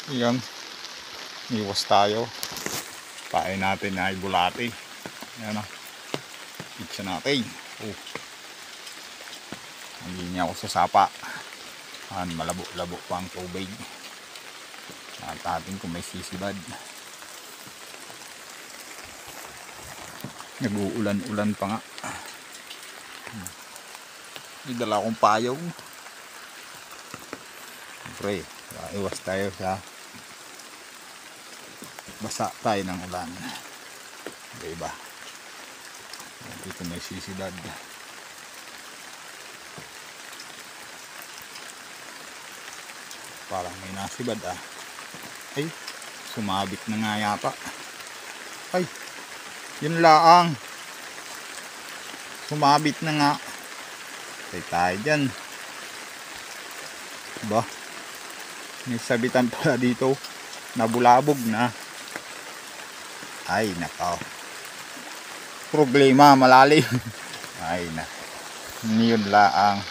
Yan, iwas tayo. Pain natin ay bulati. Yan o, pizza natin. Hindi niya ako sasapa. Malabo-labo pa ang tubig. At atin kung may sisibad. Nag-uulan-ulan pa nga. May dala akong payong. Siyempre, iwas tayo sa basa tayo ng ulan. Diba? Dito may sisibad. Parang may nasibad ay, sumabit na nga yata. Ay, yun laang. Sumabit na nga. Tay tayo dyan. Ba? May sabitan pala dito. Nabulabog na. Ay, nakaw. Problema, malalim. Ay, na. Yun laang.